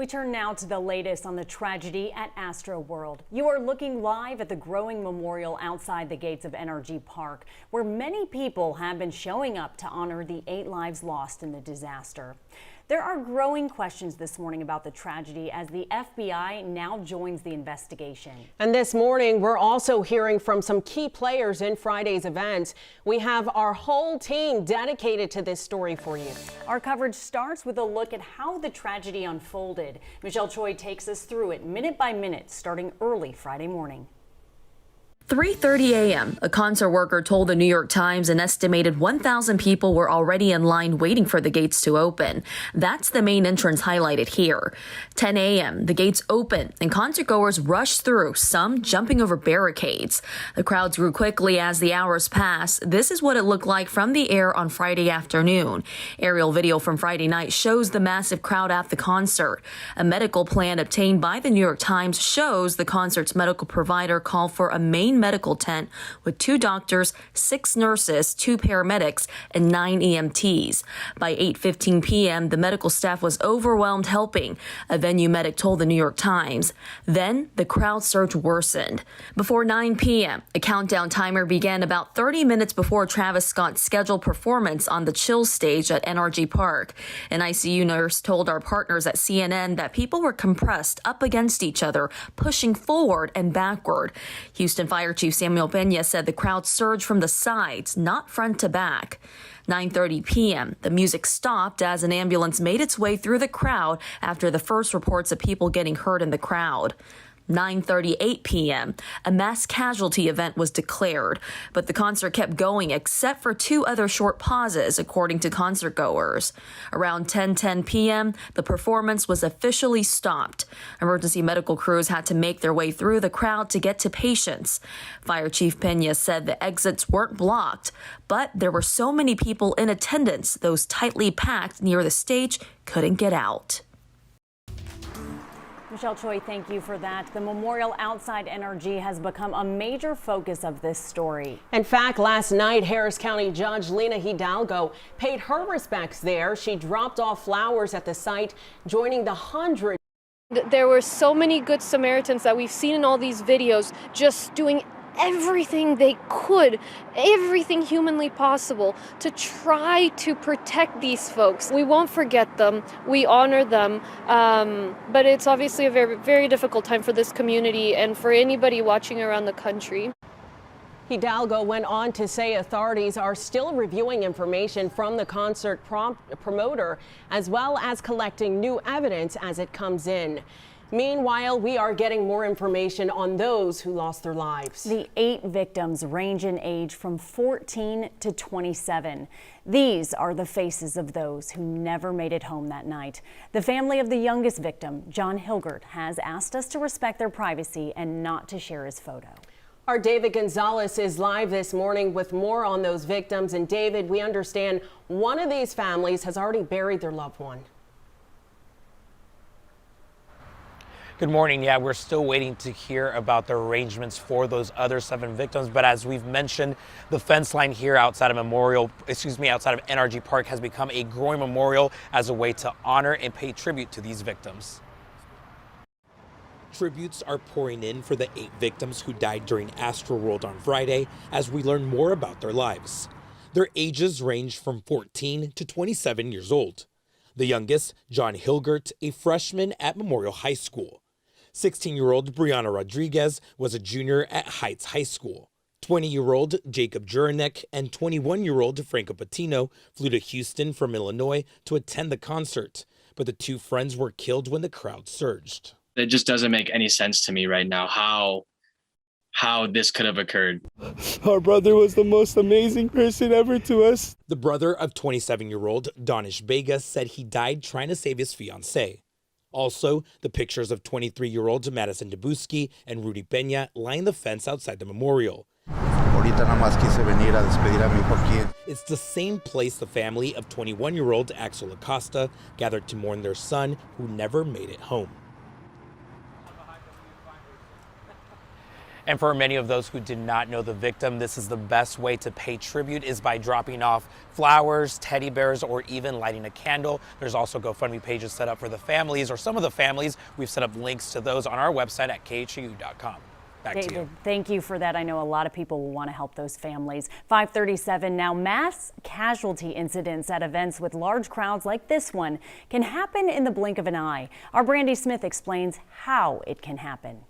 We turn now to the latest on the tragedy at Astroworld. You are looking live at the growing memorial outside the gates of Energy Park, where many people have been showing up to honor the 8 lives lost in the disaster. There are growing questions this morning about the tragedy as the FBI now joins the investigation. And this morning, we're also hearing from some key players in Friday's event. We have our whole team dedicated to this story for you. Our coverage starts with a look at how the tragedy unfolded. Michelle Choi takes us through it minute by minute, starting early Friday morning. 3:30 a.m., a concert worker told the New York Times an estimated 1,000 people were already in line waiting for the gates to open. That's the main entrance highlighted here. 10 a.m., the gates open and concertgoers rushed through, some jumping over barricades. The crowds grew quickly as the hours passed. This is what it looked like from the air on Friday afternoon. Aerial video from Friday night shows the massive crowd at the concert. A medical plan obtained by the New York Times shows the concert's medical provider called for a main medical tent with 2 doctors, 6 nurses, 2 paramedics, and 9 EMTs. By 8:15 p.m., the medical staff was overwhelmed helping, a venue medic told the New York Times. Then the crowd surge worsened. Before 9 p.m., a countdown timer began about 30 minutes before Travis Scott's scheduled performance on the Chill stage at NRG Park. An ICU nurse told our partners at CNN that people were compressed up against each other, pushing forward and backward. Houston Fire Chief Samuel Pena said the crowd surged from the sides, not front to back. 9:30 p.m., the music stopped as an ambulance made its way through the crowd after the first reports of people getting hurt in the crowd. 9:38 p.m., a mass casualty event was declared, but the concert kept going except for 2 other short pauses, according to concertgoers. Around 10:10 p.m., the performance was officially stopped. Emergency medical crews had to make their way through the crowd to get to patients. Fire Chief Pena said the exits weren't blocked, but there were so many people in attendance, those tightly packed near the stage couldn't get out. Michelle Choi, thank you for that. The memorial outside NRG has become a major focus of this story. In fact, last night, Harris County Judge Lina Hidalgo paid her respects there. She dropped off flowers at the site, joining the hundreds. There were so many good Samaritans that we've seen in all these videos just doing everything they could, everything humanly possible to try to protect these folks. We won't forget them. We honor them. But it's obviously a very, very difficult time for this community and for anybody watching around the country. Hidalgo went on to say authorities are still reviewing information from the concert promoter, as well as collecting new evidence as it comes in. Meanwhile, we are getting more information on those who lost their lives. The 8 victims range in age from 14 to 27. These are the faces of those who never made it home that night. The family of the youngest victim, John Hilgert, has asked us to respect their privacy and not to share his photo. Our David Gonzalez is live this morning with more on those victims. And David, we understand one of these families has already buried their loved one. Good morning. Yeah, we're still waiting to hear about the arrangements for those other 7 victims. But as we've mentioned, the fence line here outside of outside of NRG Park has become a growing memorial as a way to honor and pay tribute to these victims. Tributes are pouring in for the 8 victims who died during Astroworld on Friday as we learn more about their lives. Their ages range from 14 to 27 years old. The youngest, John Hilgert, a freshman at Memorial High School. 16-year-old Brianna Rodriguez was a junior at Heights High School. 20-year-old Jacob Juranek and 21-year-old Franco Patino flew to Houston from Illinois to attend the concert, but the 2 friends were killed when the crowd surged. It just doesn't make any sense to me right now how this could have occurred. Our brother was the most amazing person ever to us. The brother of 27-year-old Donish Vega said he died trying to save his fiancée. Also, the pictures of 23-year-olds Madison Debuski and Rudy Peña line the fence outside the memorial. It's the same place the family of 21-year-old Axel Acosta gathered to mourn their son who never made it home. And for many of those who did not know the victim, this is the best way to pay tribute is by dropping off flowers, teddy bears, or even lighting a candle. There's also GoFundMe pages set up for the families or some of the families. We've set up links to those on our website at khuu.com. Back to you. Thank you for that. I know a lot of people will want to help those families. 5:37 now. Mass casualty incidents at events with large crowds like this one can happen in the blink of an eye. Our Brandy Smith explains how it can happen.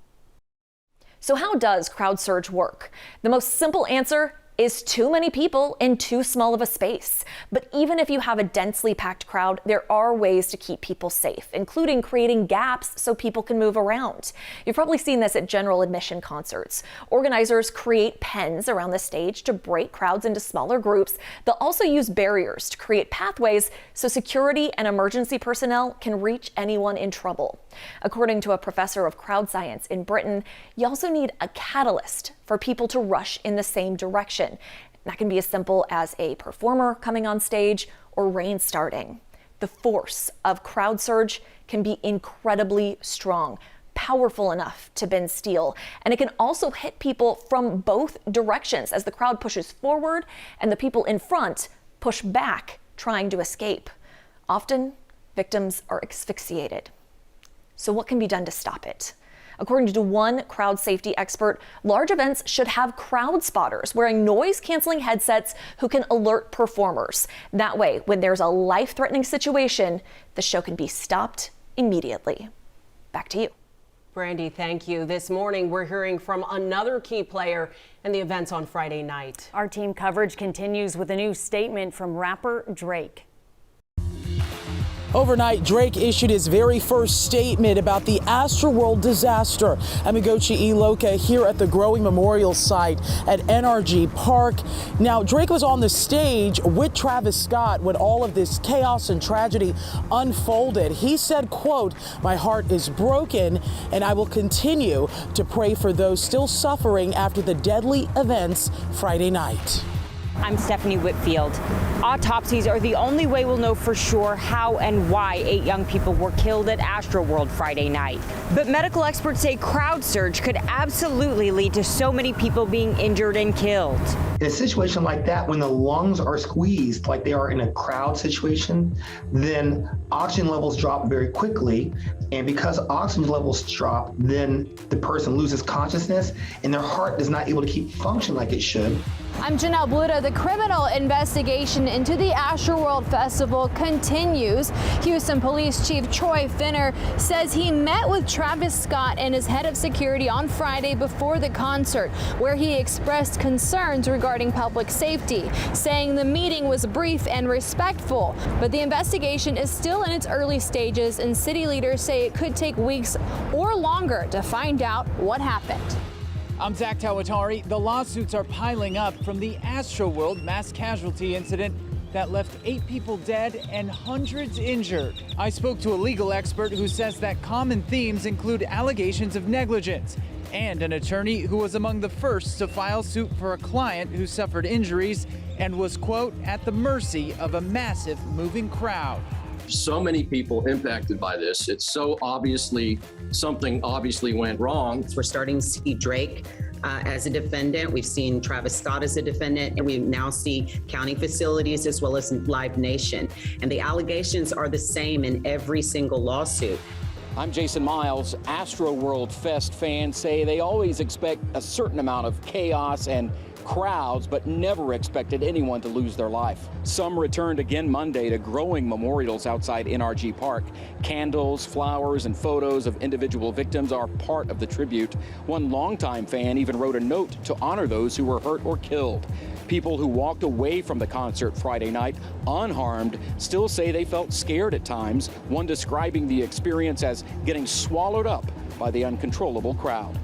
So how does crowd surge work? The most simple answer is too many people in too small of a space. But even if you have a densely packed crowd, there are ways to keep people safe, including creating gaps so people can move around. You've probably seen this at general admission concerts. Organizers create pens around the stage to break crowds into smaller groups. They'll also use barriers to create pathways so security and emergency personnel can reach anyone in trouble. According to a professor of crowd science in Britain, you also need a catalyst for people to rush in the same direction. That can be as simple as a performer coming on stage or rain starting. The force of crowd surge can be incredibly strong, powerful enough to bend steel, and it can also hit people from both directions as the crowd pushes forward and the people in front push back, trying to escape. Often, victims are asphyxiated. So what can be done to stop it? According to one crowd safety expert, large events should have crowd spotters wearing noise-canceling headsets who can alert performers. That way, when there's a life-threatening situation, the show can be stopped immediately. Back to you. Brandy, thank you. This morning, we're hearing from another key player in the events on Friday night. Our team coverage continues with a new statement from rapper Drake. Overnight, Drake issued his very first statement about the Astroworld disaster. I'm Migochi Iloka here at the Growing Memorial site at NRG Park. Now, Drake was on the stage with Travis Scott when all of this chaos and tragedy unfolded. He said, quote, "My heart is broken and I will continue to pray for those still suffering after the deadly events Friday night." I'm Stephanie Whitfield. Autopsies are the only way we'll know for sure how and why 8 young people were killed at Astroworld Friday night. But medical experts say crowd surge could absolutely lead to so many people being injured and killed. In a situation like that, when the lungs are squeezed like they are in a crowd situation, then oxygen levels drop very quickly. And because oxygen levels drop, then the person loses consciousness and their heart is not able to keep function like it should. I'm Janelle Bluta. The criminal investigation into the Astroworld Festival continues. Houston Police Chief Troy Finner says he met with Travis Scott and his head of security on Friday before the concert, where he expressed concerns regarding public safety, saying the meeting was brief and respectful. But the investigation is still in its early stages, and city leaders say it could take weeks or longer to find out what happened. I'm Zach Tawatari. The lawsuits are piling up from the Astroworld mass casualty incident that left 8 people dead and hundreds injured. I spoke to a legal expert who says that common themes include allegations of negligence and an attorney who was among the first to file suit for a client who suffered injuries and was, quote, at the mercy of a massive moving crowd. So many people impacted by this. It's so obviously something obviously went wrong. We're starting to see Drake as a defendant. We've seen Travis Scott as a defendant, and we now see county facilities as well as Live Nation. And the allegations are the same in every single lawsuit. I'm Jason Miles. Astroworld Fest fans say they always expect a certain amount of chaos and crowds, but never expected anyone to lose their life. Some returned again Monday to growing memorials outside NRG Park. Candles, flowers, and photos of individual victims are part of the tribute. One longtime fan even wrote a note to honor those who were hurt or killed. People who walked away from the concert Friday night unharmed still say they felt scared at times, one describing the experience as getting swallowed up by the uncontrollable crowd.